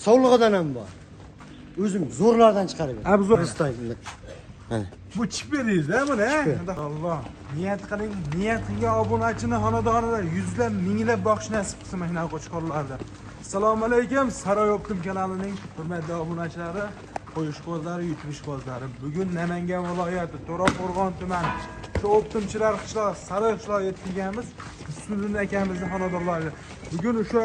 Sovlig'idan ham bor. O'zim zo'rlardan chiqarib. Abi zo'r. Bu chip beraysiz-da buni, Alloh. Niyat qiling, niyatiga obunachini xonadonida yuzlab, minglab boqish nasib qilsin mana qo'chqorlarda. Assalomu alaykum, Saroy Optim kanalining hurmatli obunachilari, qo'yishqozlari, yutishqozlari. Bugun Namangan viloyati To'raqo'rg'on tumani shu Optimchilar qishlog'i, Saroy qishlog'iga yetib kelganmiz. Ustunli akamizning xonadonlariga. Bugun o'sha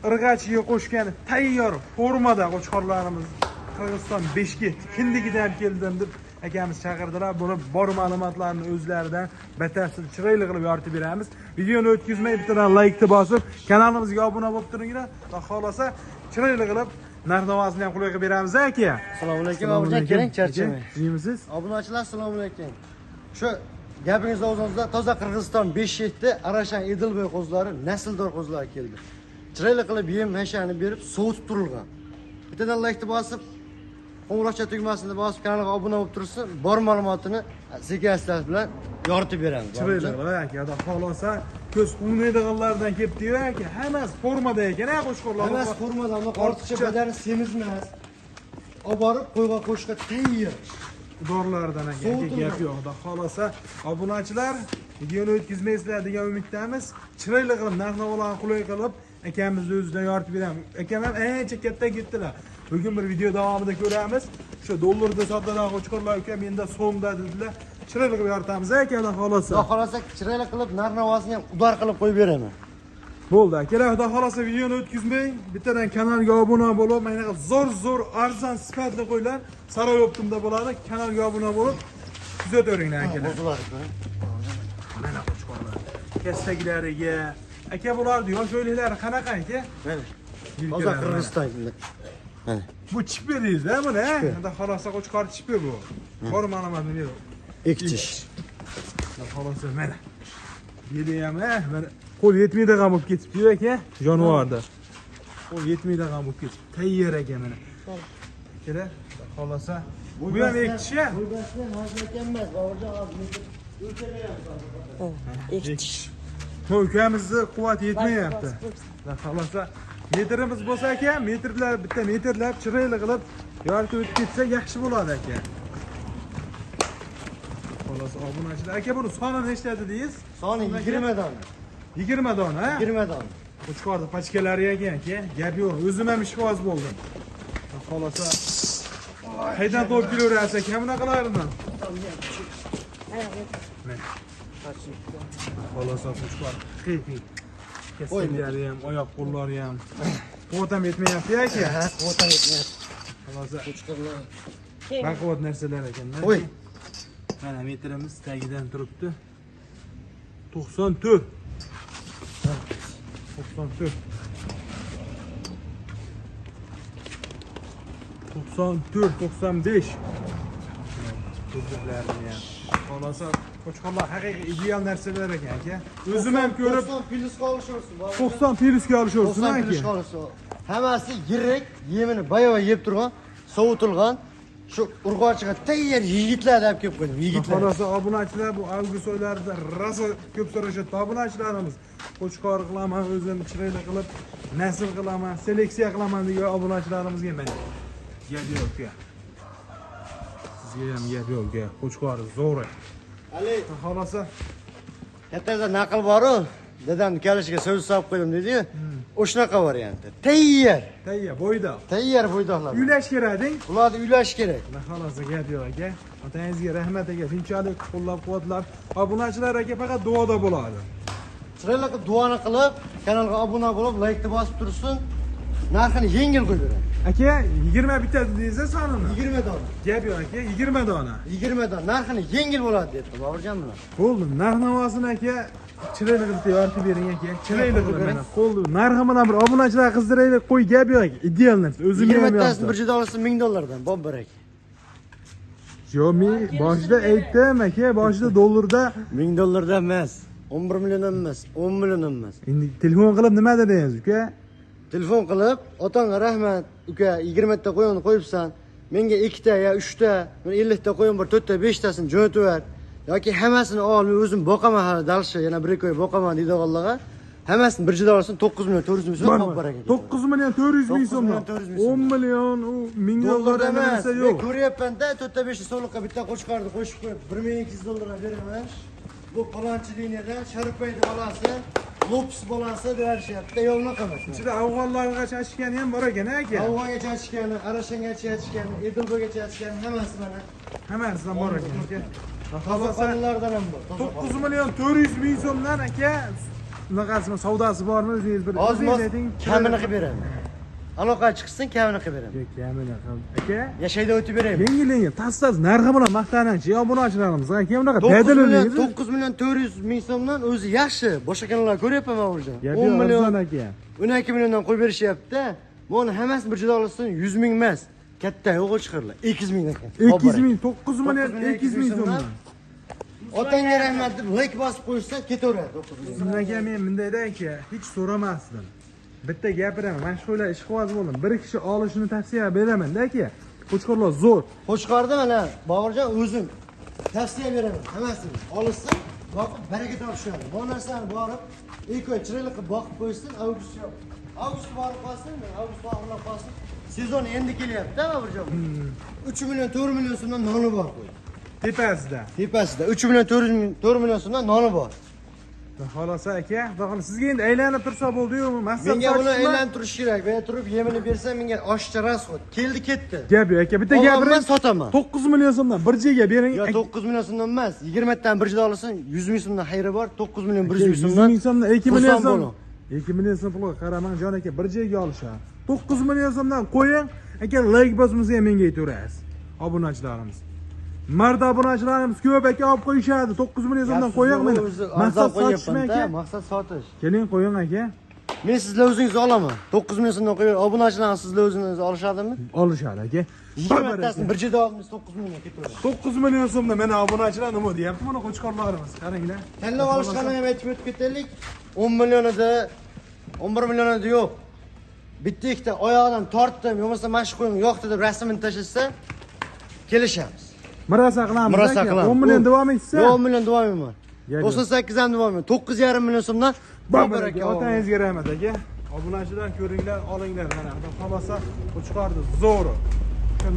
irg'achiga qo'shgan tayyor formada qo'chqorlarimiz Qirg'iziston 5ga kindigidan keldim deb akamiz chaqirdilar. Buni bor ma'lumotlarni o'zlaridan batafsil chiroyli qilib yoritib beramiz. Videoni o'tkazmay bittadan like bosib, kanalimizga obuna bo'lib turinglar. Xudo xolasa chiroyli qilib narx-navosini ham qulay qilib beramiz aka. Assalomu alaykum abujon, keling charchamang. Yemisiz? Obunachilar, assalomu alaykum. Shu gapingiz og'zingizda toza Qirg'iziston 5-7 Arashan Idilboy qo'zlari, nasldor qo'zlar keldi. Chiroyli qilib yem hashani berib, sovutib turilgan. Bittadan like bosib, qo'ng'iroqcha tugmasini bosib, kanalga obuna bo'lib tursin, bor ma'lumotini sekin-asta bilan yoritib beramiz. Chiroyli qilib aka, xudo xolasa ko'z o'ynaydiganlardan kelibdi aka. Hammasi formada ekan, qo'shqorlar. Hammasi formada, ammo ortiqcha badani semiz emas. Olib borib qo'yga qo'shga tayyor. Dorilardan aka, gap yo'q. Xudo xolasa obunachilar videoni o'tkazmaysizlar degan umiddamiz. Chiroyli qilib narx-navolarni qulay qilib akamizni o'zidan yoritib beramiz. Akam ham ancha katta ketdilar. Bugun bir video davomida ko'ramiz. O'sha dollarda sotilar qo'chqorlar aka, menda so'mda dedilar. Chiroyli qilib yoritamiz aka, xudo xolasa. Xudo xolasa chiroyli qilib narx-navosini ham udor qilib qo'yib beraman. Bo'ldi aka, xudo xolasa videoni o'tkazmang. Bittadan kanalga obuna bo'lib, mana zo'r arzon sifatli qo'ylar Saroy Optimda bo'ladi. Kanalga obuna bo'lib kuzataveringlar akalar. Mana qo'chqorlar. Kastaklariga aka bularni yosh o'yliklari qanaqa aka? Mana. Toza Qirg'iziston. Mana. Bu chip beraysiz-da buni, Xudo xolasa qo'chqor chipi bu. Bor ma'lumotni ber. Ekchish. Xudo xolasa mana. Yedi ham, mana qo'l yetmaydigan bo'lib ketibdi aka, jonivorda. Qo'l yetmaydigan bo'lib ketibdi. Tayyor aka mana. Akalar, xolasa bu ham ekchish. Bu dastan hazmat emas, Boburjon hozir o'lchamayapti. Ekchish. Ukamizni quvvati yetmayapti. Xolasa metrimiz bo'lsa aka, bitta metrlab chiroyli qilib yoritib o'tib ketsa yaxshi bo'ladi aka. Xolasa obunachilar aka, buni soni nechta dedingiz? Soni 20 dona. 20 dona, ha? 20 dona. Qo'chqorni pachkalari ekan aka, gap yo'q. O'zim ham ishqiboz bo'ldim. Xolasa qaydan topib kelaverasiz aka, bunaqalardan? Xolasa qo'chqor haqiqiy. Kasalari ham, oyoq qo'llari ham. Quvvatam yetmayapti aka. Ha, quvvatam yetmayapti. Xolasa Qo'chqorlar. baquvvat narsalar ekan-da. Qo'y. Mana metrimiz tagidan turibdi. 94. 94. 95. Qo'zlarni ham. Xolasa qo'chqorlar haqiqiy ideal narsalar ekan aka. O'zim ham ko'rib 90 plyusga olishaversin. 90 plyusga olishaversin 90 plyusga olishsin. Hammasi yirik, yemini bayava yeb turgan, sovutilgan. Shu urg'ochiga tayyor yigitlar deb kelib qo'ydim, yigitlar. Xolasa obunachilar bu avgust oylarida rosa ko'p so'rashadi obunachilarimiz. Qo'chqor qilaman, o'zim chiroyli qilib nasl qilaman, seleksiya qilaman degan obunachilarimizga mana gap yo'q aka. Sizga ham gap yo'q aka. Qo'chqor zo'r. Ali, Xolasa kattaga naql bor-ku, dadam kelishiga so'z solib qo'ydim dedi-yu. O'shanaqa variantda. Tayyor. Tayyor bo'ydoq. Tayyor bo'ydoqlar. Uylash kerak-ding. Ularni uylash kerak. Xolasa gap yo'q aka. Otangizga rahmat aka. Shunchalik qo'llab-quvvatlar. Obunachilar aka faqat duoda bo'ladi. Chiroyli qilib duoni qilib, kanalga obuna bo'lib, like bosib tursin. Narxini yengil qo'yib beraman. Aka, 20 bitta dedingiz sonini. 20 dona. Gap yo'q aka, 20 dona. 20 dona. Narxini yengil bo'ladi debdi Boburjon bilan. Bo'ldi. Narx-navosini aka chiroyli qilib yoritib bering aka. Chiroyli qilib mana. Bo'ldi. Narxi bilan bir obunachilar qizdiraylik, qo'y gap yo'q aka. Ideal narsa. O'zim ham 20 tasini bir joyda olsa 1000 dollardan, Bobur aka. Yo'q, men boshida aytdim aka, boshida dollarda 1000 dollardan emas. 11 milliondan emas, 10 milliondan emas. Endi telefon qilib nima dedingiz uka? Telefon qilib, "Otangga rahmat, uka, 20 ta qo'yonni qo'yibsan. Menga 2 ta yo 3 ta, men 50 ta qo'yin bor, 4 ta, 5 tasini jo'natib ber. Yoki hammasini ol, men o'zim boqaman hali dalshi, yana bir oy boqaman" deydiganlarga Hammasini bir joyda olsin 9 million 400 ming so'm bor ekan. 9 million 400 ming 9 so'mdan. million 400 ming 10 million u ming dollardan narsa Men yo'q. ko'ryapman-da, 4-5 so'liqqa bitta qo'chqarni qo'shib qo'yib 1200 dollarga beraman. Bu palonchi liniyadan Sharipayni bolasi, Lopes bolasi berishyapti. Yo'lni qilamiz. Ichida afg'onlarga chashgani ham bor ekan aka. Afg'onga chashgani, Arashangacha chashgani, Edilboga chashgani hammasi mana. Hammasidan bor ekan aka. Tozaxonalardan ham bor. 9 million 400 ming so'mdan aka. Bunaqasimi savdosi bormi o'zingiz bir Hozir kamini qilib beraman. Aloqa chiqsin, kamini qilib beraman. Kamini aka. Yashayda o'tib beraymi? Yengil tas narxi bilan maqtananchi obunachilarimiz aka bunaqa 9 million 400 ming so'mdan o'zi yaxshi. Boshqa kanallar ko'ryapman men o'zi. 10 million aka. 12 milliondan qo'yib berishyapti. Buni hammasini bir joyda olsin 100 ming emas. Katta o'g'il chiqirlar. 200 ming ekan. 200 ming 9 million 200 ming so'mdan. Otangga rahmat deb like bosib qo'ysa ketaveradi 9 million. Sizlarga men bundayda aka hech so'ramasdim. Bitta gapiraman. Men shunday ishqiboz bo'ldim. Bir kishi olishini tavsiya beraman-da aka. Qo'chqorlar zo'r. Qo'chqorda mana Bog'irjon o'zim tavsiya beraman. Hammasini olsin, boqib baraka topishadi. Bu narsani borib, eko chiroyli qilib boqib qo'ysin, avgust borib qolsin, avgust bog'lab qolsin. Sezon endi kelyapti, Bog'irjon. 3 million 4 million so'mdan noni bor qo'y. Tepasida 3 million 4 million so'mdan noni bor. Xolos aka, xolos sizga endi aylanib tursa bo'ldi-yu, maqsad menga buni aylantirish kerak. Men turib yemini bersam menga oshcha rasxod. Keldi ketdi. Gap yo'q aka, bitta gapiring. Sotaman. 9 million so'mdan bir joyga bering. Yo 9 million so'mdan emas, 20 dan bir joyda olsin, 100 ming so'mdan xayri bor. 9 million 100 ming 100 so'mdan. ming so'mdan 2 million so'm. 2 million so'm pulga qaramang jon aka, bir joyga olishadi. 9 million so'mdan qo'ying, aka like bosmasa menga aytaverasiz. Obunachilarimiz. Marda obunachilarimiz ko'p aka olib qo'yishadi. 9 million so'mdan qo'ying meni. Maqsad qo'yapman aka. Maqsad sotish. Keling qo'ying aka. Men sizlar o'zingiz olaman. 9 million so'mdan qo'yib, obunachilarimiz sizlar o'zingiz olishadimi? Olishadi aka. 20 tasini bir joyda olib 9 million ketaveradi. 9 million so'mdan meni obunachilar nima deyapti mana qo'chqorlarimiz. Qaranglar. Tanlab olishganini ham aytib o'tib ketaylik. 10 millionida, 11 millionida yo'q. Bitta ikkita oyog'idan tortdim, yo'qsa mana shu qo'ying yo'qdi deb rasmini tashlasa kelishamiz. Mirasa qilamiz. Mirasa qilamiz. 10 million davom etsa. 10 million davom etmayman. 98 ham davom etmayman. 9,5 million so'mdan Babar aka, otangizga rahmat aka. Obunachilar ko'ringlar, olinglar mana. Xolosa qo'chqordi zo'r.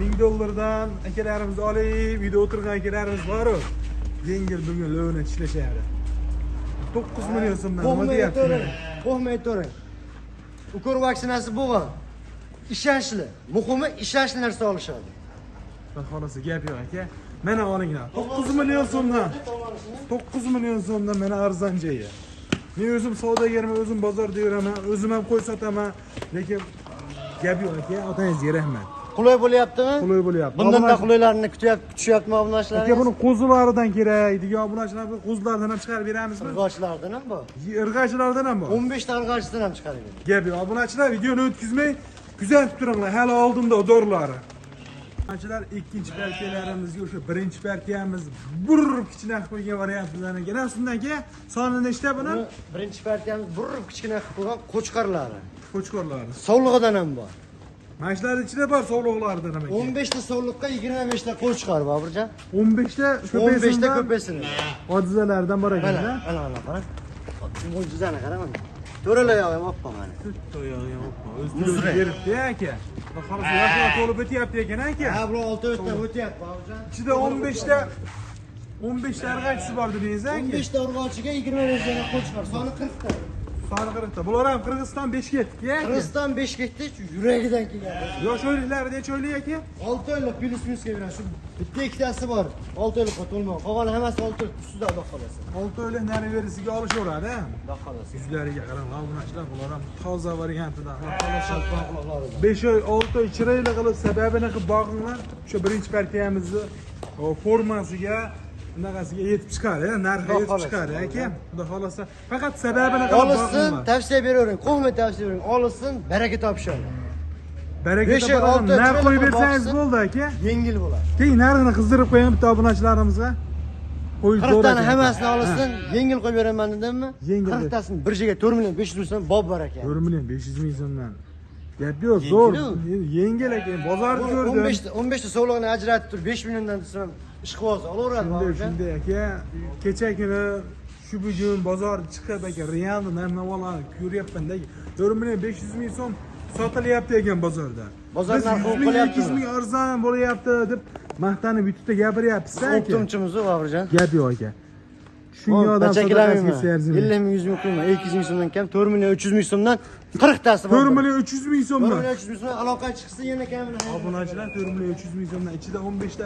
1000 dollardan akalarimiz olib, uyda o'tirgan akalarimiz bor-ku. Yengil bugun lo'ni ishlashadi. 9 million so'mdan nima deyapsiz? Qo'rqmay turing. Ukor vaksinasi bo'lgan. Ishonchli. Muhimi ishonchli narsa olishadi. Xolasi gap yo'q aka. Mana olinglar. 9 million so'mdan. 9 million so'mdan mana arzon joyi. Men o'zim savdogarman, o'zim bozorda yuraman, o'zim ham qo'y sotaman, lekin gap yo'q aka. Otangizga rahmat. Qulay bo'lyaptimi? Qulay bo'lyapti. Bundan da qulaylarini kutyaptimi obunachilar? Aka buni qo'zilaridan kerak. Degan obunachilar qo'zilaridan ham chiqarib beramizmi? Irg'ochlardan ham bor. Irg'ochlardan ham bor. 15 ta irg'ochidan ham chiqarib beradi. Gap yo'q. Obunachilar videoni o'tkazmay kuzatib turinglar. Hali oldinda dorilar. Obunachilar ikkinchi partiyalarimizga o'sha birinchi partiyamiz burib kichkina qilib qo'ygan variantlardan ekan. Shundan keyin soni nechta buni? Birinchi partiyamiz burib kichkina qilib qo'ygan qo'chqarlari. Qo'chqorlari. Sovlig'idan ham bor. Mana shular ichida bor sovliqlardan ham. 15 ta sovliqqa 25 ta qo'chqar bor, Boburjon. 15 ta 15 ta ko'paysin. Hodizalardan bor ekan. Mana qara. Mo'jizani qara mana. To'rala oyog'i ham oppa mana. To'rtta oyog'i ham oppa. O'zini beribdi aka. Xolos yaxshi to'lib o'tyapti ekan aka. Ha, bu 6 o'tdan o'tyapti, Boburjon. Ichida 15 ta arg'achisi bor dedingiz aka. 15 ta urg'ochiga 25 ta qo'chqar, soni 40 ta. Soni 40 ta. Bular ham Qirg'iziston Beshkentga. Qirg'iziston Beshkentda yuragidan kelgan. Yosh o'yinlari necha oylik aka? 6 oylik plus minusga beradi. Shu bitta ikkitasi bor. 6 oylikqa to'lmagan. Qolgani hammasi 6 oylik ustida xudo xolasa. 6 oylik nari berisiga olishaveradi. Xudo xolasa. Yuzlariga qarang, obunachilar bular ham toza variantidan. Xolasa quloqlaridan. 5 oy, 6 oy chiroyli qilib sababini qilib boqinglar. O'sha birinchi partiyamizni formasiga bunaqasiga yetib chiqadi, narxi yetib chiqadi aka. Xudo xolasa faqat sababini qilib Olsin, boqinglar. tavsiya beravering. Qo'ymay tavsiya bering. Olsin, baraka topishadi. Baraka topadi. Narx qo'yib bersangiz bo'ldi aka. Yengil bo'ladi. Keyin narxini qizdirib qo'ying bitta obunachilarimizga. Qo'yib 40 tani hammasini olsin, yengil qo'yib beraman dedimmi? Yengil. 40 tasini bir joyga 4 million 500 ming so'm bob bor ekan. 4 million 500 ming so'mdan. Gap yo'q, zo'r. Yengil ekan, bozorni ko'rdim. 15 ta sovlig'ini ajratib turib 5 milliondan desam ishqiboz olaveradi. Shunday aka, kecha kuni Shu bugun bozor chiqib ekan, realni narx-navolarni ko'ryapman-da. 4.500 ming so'm sotilyapti ekan bozorda. Bozor narxi qo'yilyapti. 200 ming arzon bo'lyapti deb maqtanib yutibda gapiryapsiz aka. Optimchimiz Baburjon. Gap yo'q aka. Shunga odam sadaqasiga serzim. 50 ming 100 ming qo'yma, 200 ming so'mdan kam 4 million 300 ming so'mdan 40 tasi bor. 4 million 300 ming 4 so'mdan. million 300 ming so'mdan aloqa chiqsa yana kamini. Obunachilar 4 million 300 ming so'mdan ichida 15 ta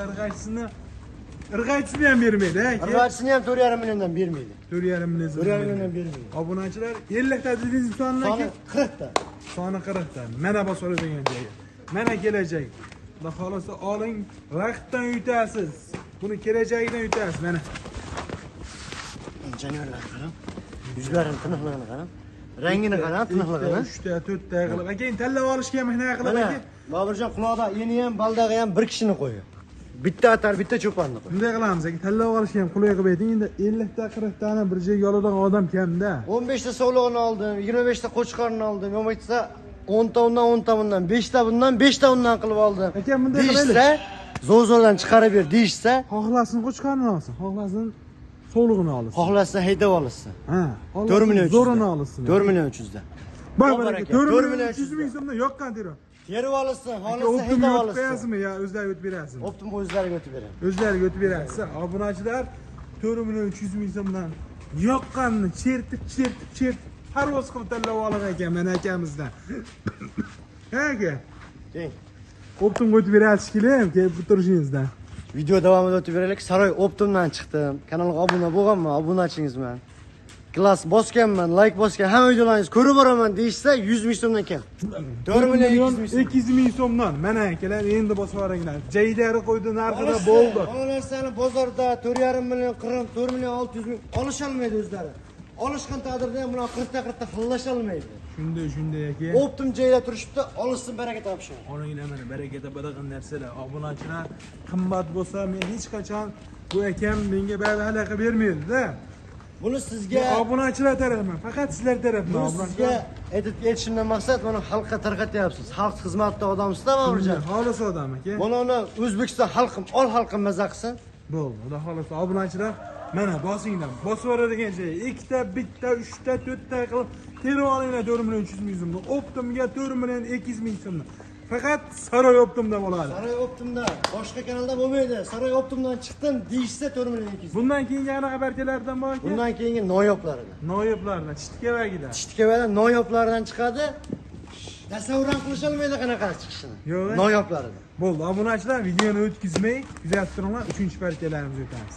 irg'aychisini ham bermaydi aka. Irg'aychisini ham 4,5 milliondan bermaydi. 4,5 million 4,5 milliondan bermaydi. Obunachilar 50 ta dedingiz sonini aka. 40 ta. Soni 40 ta. Mana bosoladigan joyi. Mana kelajak. Xudo xolasa oling, vaqtdan yutasiz. Buni kelajagidan yutasiz mana. Injenerlar qarang. Yuzlarini tiniqligini qarang. Rangini qarang, tiniqligini. 3 ta, 4 ta qilib. Aka tanlab olishga ham hina qilib Mana aka. Baburjon quloqda eni ham, baldag'i ham bir kishini qo'yib. Bitta atar, bitta cho'ponni qo'y. Bunday qilamiz aka. Tanlab olishga ham qulay qilib ayting. Endi 50 ta, 40 tani bir joyga oladigan odam kamda. 15 ta sovlig'ini oldim, 25 ta qo'chqorni oldim. Yo'qotsa 10 ta undan, 10 ta bundan, 5 ta bundan, 5 ta undan qilib oldim. Aka bunday deyishsa, qilaylik. zo'rdan chiqarib ber deyishsa, Xohlasin qo'chqorni olsin, xohlasin sovlig'ini olsin. xohlasa haydab olsin. Ha, 4 million 300. zo'rini olsin. 4 million 300 da. Bak Bor aka, aka, 4 million 300 ming so'mdan yoqqan tero. Terib olsin, xohlasa Optim haydab yutib olsin. qo'yasizmi yo o'zlari yutib berasizmi? Optim o'zlariga o'tib beradi. O'zlariga o'tib berasiz. Obunachilar 4 million 300 ming so'mdan yoqqanni chertib parvoz qilib tanlab olar ekan mana akamizdan. Ha aka. Teng. Optimga o'tib berasiz keling, kelib turishingizdan. Video davomida o'tib beraylik. Saroy Optimdan chiqdim. Kanalga obuna bo'lganman, obunachingizman. Klass bosganman, like bosgan, hamma videolaringizni ko'rib boraman deyishsa 100 ming so'mdan kam. 4 million 200 ming so'mdan. Mana akalar endi bosib yuboringlar. Jaydari qo'ydi narxida bo'ldi. Bu narsani bozorda 4,5 million, 4 million 600 ming olisholmaydi o'zlari. Olishgan taqdirda ham bular 40 ta xillasholmaydi. Shunday aka. Optim joyda turishibdi, olishsin baraka topishsin. Onanglar mana baraka topadigan narsalar. Obunachilar qimmat bo'lsa, men hech qachon bu akam menga aloqa bermaydi-da. Buni sizga obunachilar tarafidan, faqat sizlar tarafdan. Sizga aytishimdan maqsad mana xalqqa tarqatyapsiz. Xalq xizmatida odamsiz-da, Baburjon. Xolis odam aka. Buni O'zbekiston xalqim, ol xalqim maza qilsin. Bo'ldi. Xudo xolasa obunachilar mana bosinglar. Bosib yuboradigan joy 2 ta, 1 ta, 3 ta, 4 ta qilib terib olinglar 4 million 300 ming so'mdan. Optimga 4 million 200 ming so'mdan. Faqat Saroy Optimda bo'ladi. Saroy Optimda, boshqa kanalda bo'lmaydi. Saroy Optimdan chiqdim deyishsa 4 million 200. Bundan keyingi anaqa partiyalardan bor ekan. Bundan keyingi noyoblaridan. Noyoblaridan, Chitkevagidan. Chitkevadan noyoblaridan chiqadi. Tasavvur ham qilisha olmaydi qanaqa chiqishini. Yo'q. Noyoblaridan. Bo'ldi, obunachilar videoni o'tkazmay, kuzatib turinglar, 3-partiyalarimizni o'tamiz.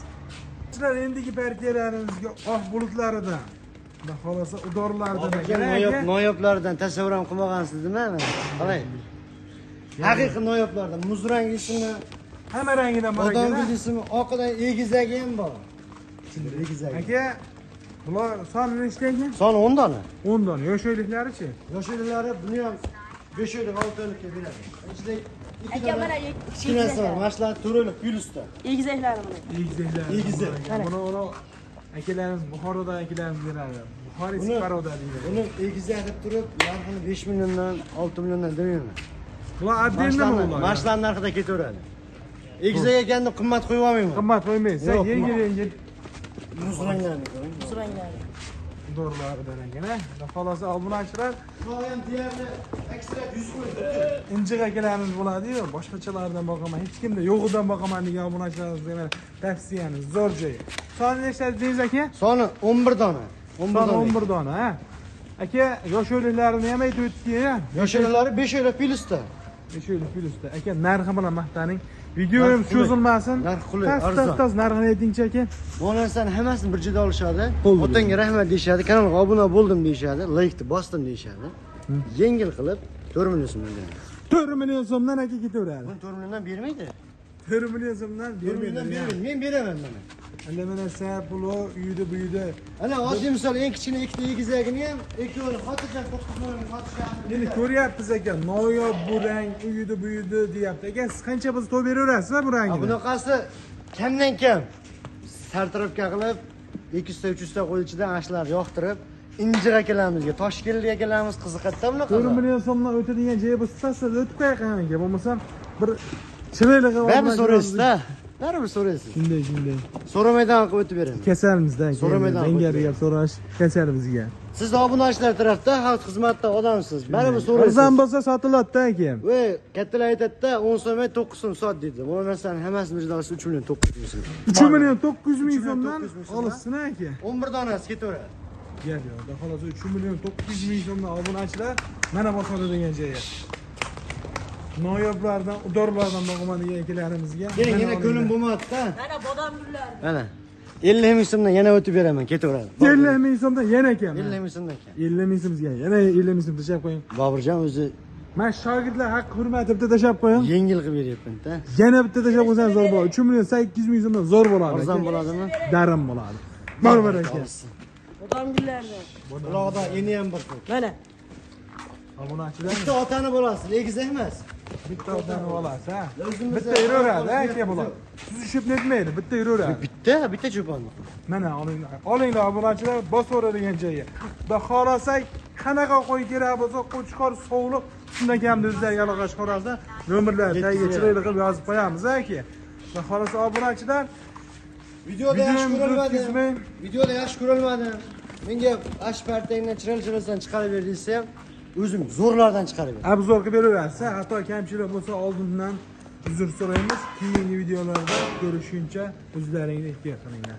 Sizlar endigi partiyalarimizga oq bulutlaridan, xudo xolasa udorlaridan Noyoblaridan tasavvur ham qilmagansiz nima? Qarang. Haqiqiy noyoblardan muzrang ismi, hamma rangidan bor ekan. odam ismi, oqidan egizagi ham bor. Egizagi. Aka, bular soni nechta ekan? Soni 10 dona. 10 dona. Yosh oyliklari-chi? Yosh oylari buni ham 5 oylik, 6 oylikka beradi. Ichida 2 Aka mana narsa bor. Mashlar 4 oylik plyusda. egizaklari mana. Egizaklar. Egizak. Buni akalarimiz Buxorodan akalarimiz beradi. Buxoriy Siparoda deydi. Buni egizak deb turib, narxini 5 milliondan, 6 milliondan demayman. Bular addenami bular? Mashlar narxida ketaveradi. Egizak ekanni qimmat qo'yib olmayman. Qimmat qo'ymaysiz. Yo'q, Yengil-yengil muzranglarni ko'ring. Suranglar. dorlaridan ekan. Xolosa obunachilar Bu ham deyarli ekstrakt 100 qo'ydi. injiq akalarimiz bo'ladi-yu, boshqachalardan boqaman, hech kimda yo'g'idan boqaman degan obunachilarimizga mana tavsiyamiz zo'r joyi. Soni nechta dedingiz aka? Soni 11 dona. 11 Soni dona. 11 dona, ha. Aka, yosh o'liklarini ham aytib o'tdingiz-ya. Yosh oylari 5 oylik plyusda. 5 oylik plyusda. Aka, narxi bilan maqtaning. Video ham cho'zilmasin. Narx qulay, arzon. Tas narxini ayting-chi aka. Bu narsani hammasini bir joyda olishadi. Bo'ldi. Otangga rahmat deyishadi, kanalga obuna bo'ldim deyishadi, like bosdim deyishadi. Yengil qilib 4 million so'm beradi. 4 million so'mdan aka ketaveradi. Buni 4 milliondan bermaydi. 4 million so'mdan 4 milliondan bermaydi. Men beraman mana. Ana mana puli uyda bu uyda. Ana oddiy misol eng kichkina ikkita egizagini ham ikkovini xotirjam to'qqiz xotirjam. Endi ko'ryapmiz aka, noyob bu rang, uyda bu uyda deyapti. Aka, siz qancha biz to'y beraverasiz bu rangni? Bunaqasi kamdan kam sartiribga qilib 200 ta 300 ta qo'y ichidan ashlar yoqtirib, injiq akalarimizga, Toshkentlik akalarimiz qiziqadi bunaqa. 4 million so'mdan o'tadigan joyi bo'lsa, o'tib qo'yaqan aka. Bo'lmasa bir chiroyli qilib Ba'zi so'raysiz-da. Baribir so'raysiz. Shunday. So'ramaydan qilib o'tib beraman. Kesamizda. So'ramaydan Dengariga so'rash kesar bizga. Siz obunachilar tarafda xalq xizmatida odamsiz. Baribir so'raysiz. Arzon bo'lsa sotiladi-da aka. Voy, kattalar aytadi-da 10 so'm 9 so'm sot deydi. Bu narsani hammasini vijdonsiz 3 million 900 ming so'm. 3 million 900 ming 3 million so'mdan 900 ming so'mdan. olishsin aka. 11 donasi ketaveradi. Gap yo'q. Xolos 3 million 900 ming so'mdan obunachilar mana bosadi degan joyga. Noyoblardan, udorlardan boqaman degan akalarimizga. Keling, yana ko'lim bo'lmadi-da. Mana bodam gullar. Mana 50 ming so'mdan yana o'tib beraman, ketaveradi. 50 ming so'mdan yana ekan. 50 ming so'mdan ekan. 50 ming so'mga yana 50 ming so'm tashlab qo'ying. Boburjon o'zi Men shogirdlar haqq hurmati bitta tashlab qo'ying. yengil qilib beryapman-da. Yana bitta tashlab qo'ysangiz zo'r bo'ladi. 3 million 800 ming so'mdan zo'r bo'ladi. Arzon bo'ladimi? Darim bo'ladi. Bor aka. Bodam gullardan. Uloqda eni ham bir xil. Mana. Obunachilar Bitta otani bolasi, egizak emas. bitta odamni olasiz, ha. O'zimiz- Bitta yuraveradi, aka bular. Suzishib netmaydi, bitta yuraveradi. Bitta cho'ponni. Mana olinglar. Olinglar obunachilar bosaveradigan joyi. Xudo xolasak, qanaqa qo'y kerak bo'lsa, qo'chqor sovliq shundan kam o'zlariga aloqa chiqarasiz. Nomerlarni tagiga chiroyli qilib yozib qo'yamiz, aka. Xudo xolasa obunachilar Videoda yaxshi Videomizni ko'rilmadi. o'tkazmang. Videoda yaxshi ko'rilmadi. Menga ash partangdan chiroyli-chiroylisan chiqarib ber desa ham, o'zim zo'rlardan chiqarib beraman. obzor qilib beraverasiz. Hatto kamchilik bo'lsa oldindan uzr so'raymiz. Keyingi videolarda ko'rishguncha o'zlaringizni ehtiyot qilinglar.